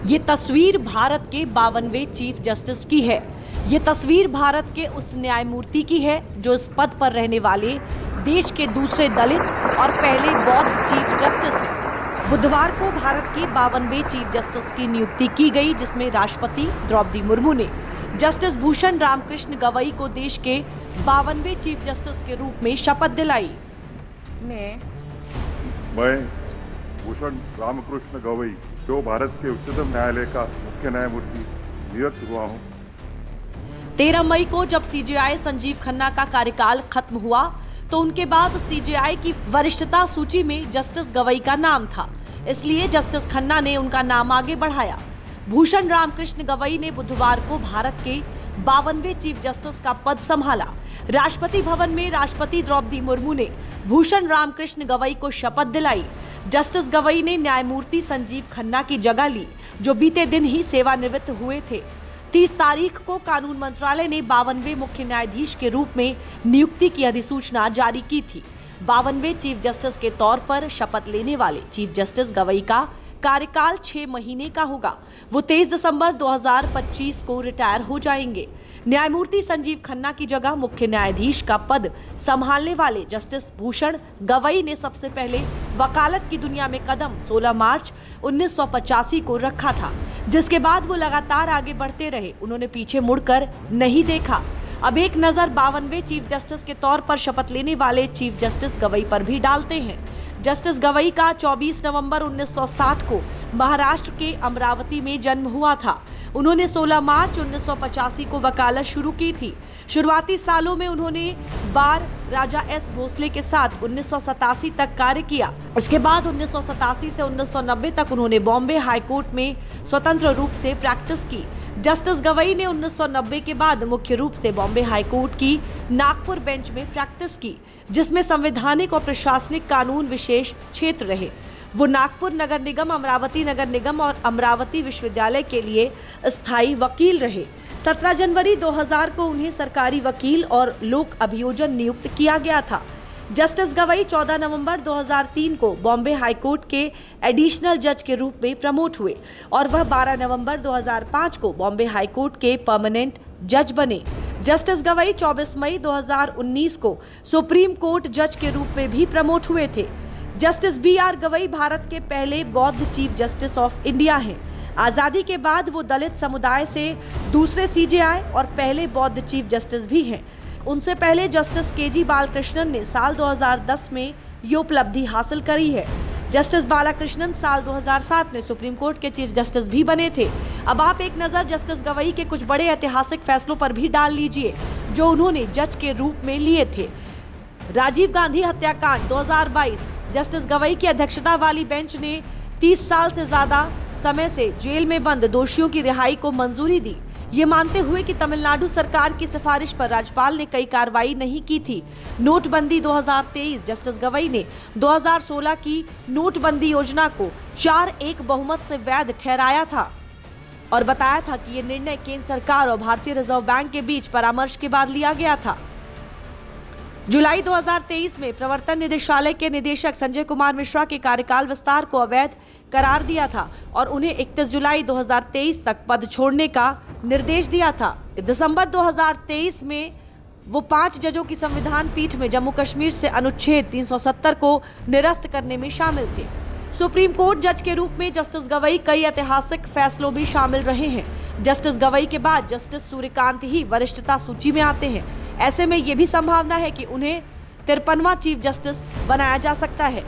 ये तस्वीर भारत के 52वें चीफ जस्टिस की है। ये तस्वीर भारत के उस न्यायमूर्ति की है जो इस पद पर रहने वाले देश के दूसरे दलित और पहले बौद्ध चीफ जस्टिस हैं। बुधवार को भारत के 52वें चीफ जस्टिस की नियुक्ति की गई, जिसमें राष्ट्रपति द्रौपदी मुर्मू ने जस्टिस भूषण रामकृष्ण गवई को देश के 52वें चीफ जस्टिस के रूप में शपथ दिलाई। मैं भूषण रामकृष्ण गवई जो भारत के उच्चतम न्यायालय का मुख्य न्यायमूर्ति नियुक्त हुआ हूँ। 13 मई को जब सीजेआई संजीव खन्ना का कार्यकाल खत्म हुआ तो उनके बाद सीजेआई की वरिष्ठता सूची में जस्टिस गवई का नाम था, इसलिए जस्टिस खन्ना ने उनका नाम आगे बढ़ाया। भूषण रामकृष्ण गवई ने बुधवार को भारत के 52वें चीफ जस्टिस का पद संभाला। राष्ट्रपति भवन में राष्ट्रपति द्रौपदी मुर्मू ने भूषण रामकृष्ण गवई को शपथ दिलाई। जस्टिस गवई ने न्यायमूर्ति संजीव खन्ना की जगह ली, जो बीते दिन ही सेवानिवृत्त हुए थे। 30 तारीख को कानून मंत्रालय ने 52वें मुख्य न्यायाधीश के रूप में नियुक्ति की अधिसूचना जारी की थी। 52वें चीफ जस्टिस के तौर पर शपथ लेने वाले चीफ जस्टिस गवई का कार्यकाल 6 महीने का होगा। वो 23 दिसंबर 2025 को रिटायर हो जाएंगे। न्यायमूर्ति संजीव खन्ना की जगह मुख्य न्यायाधीश का पद संभालने वाले जस्टिस भूषण गवई ने सबसे पहले वकालत की दुनिया में कदम 16 मार्च 1985 को रखा था, जिसके बाद वो लगातार आगे बढ़ते रहे। उन्होंने पीछे मुड़कर नहीं देखा। अब एक नजर 52वें चीफ जस्टिस के तौर पर शपथ लेने वाले चीफ जस्टिस गवई पर भी डालते हैं। जस्टिस गवई का 24 नवंबर 1960 को महाराष्ट्र के अमरावती में जन्म हुआ था। उन्होंने 16 मार्च 1985 को वकालत शुरू की थी। शुरुआती सालों में उन्होंने बार राजा एस भोसले के साथ 1987 तक कार्य किया। इसके बाद 1987 से 1990 तक उन्होंने बॉम्बे हाईकोर्ट में स्वतंत्र रूप से प्रैक्टिस की। जस्टिस गवई ने 1990 के बाद मुख्य रूप से बॉम्बे हाईकोर्ट की नागपुर बेंच में प्रैक्टिस की, जिसमें संवैधानिक और प्रशासनिक कानून विशेष क्षेत्र रहे। वो नागपुर नगर निगम, अमरावती नगर निगम और अमरावती विश्वविद्यालय के लिए स्थायी वकील रहे। 17 जनवरी 2000 को उन्हें सरकारी वकील और लोक अभियोजन नियुक्त किया गया था। जस्टिस गवई 14 नवंबर 2003 को बॉम्बे हाईकोर्ट के एडिशनल जज के रूप में प्रमोट हुए और वह 12 नवंबर 2005 को बॉम्बे हाईकोर्ट के परमानेंट जज बने। जस्टिस गवई 24 मई 2019 को सुप्रीम कोर्ट जज के रूप में भी प्रमोट हुए थे। जस्टिस BR गवई भारत के पहले बौद्ध चीफ जस्टिस ऑफ इंडिया हैं। आजादी के बाद वो दलित समुदाय से दूसरे CJI और पहले बौद्ध चीफ जस्टिस भी हैं। उनसे पहले जस्टिस KG बालकृष्णन ने साल 2010 में ये उपलब्धि हासिल करी है। जस्टिस बालकृष्णन साल 2007 में सुप्रीम कोर्ट के चीफ जस्टिस भी बने थे। अब आप एक नजर जस्टिस गवई के कुछ बड़े ऐतिहासिक फैसलों पर भी डाल लीजिए जो उन्होंने जज के रूप में लिए थे। राजीव गांधी हत्याकांड 2022, जस्टिस गवई की अध्यक्षता वाली बेंच ने 30 साल से ज्यादा समय से जेल में बंद दोषियों की रिहाई को मंजूरी दी, ये मानते हुए कि तमिलनाडु सरकार की सिफारिश पर राज्यपाल ने कई कार्रवाई नहीं की थी। नोटबंदी 2023, जस्टिस गवई ने 2016 की नोटबंदी योजना को 4-1 बहुमत से वैध ठहराया था और बताया था कि ये निर्णय केंद्र सरकार और भारतीय रिजर्व बैंक के बीच परामर्श के बाद लिया गया था। जुलाई 2023 में प्रवर्तन निदेशालय के निदेशक संजय कुमार मिश्रा के कार्यकाल विस्तार को अवैध करार दिया था और उन्हें 31 जुलाई 2023 तक पद छोड़ने का निर्देश दिया था। दिसंबर 2023 में वो 5 जजों की संविधान पीठ में जम्मू कश्मीर से अनुच्छेद 370 को निरस्त करने में शामिल थे। सुप्रीम कोर्ट जज के रूप में जस्टिस गवई कई ऐतिहासिक फैसलों भी शामिल रहे हैं। जस्टिस गवई के बाद जस्टिस सूर्यकांत ही वरिष्ठता सूची में आते हैं। ऐसे में ये भी संभावना है कि उन्हें 53वां चीफ जस्टिस बनाया जा सकता है।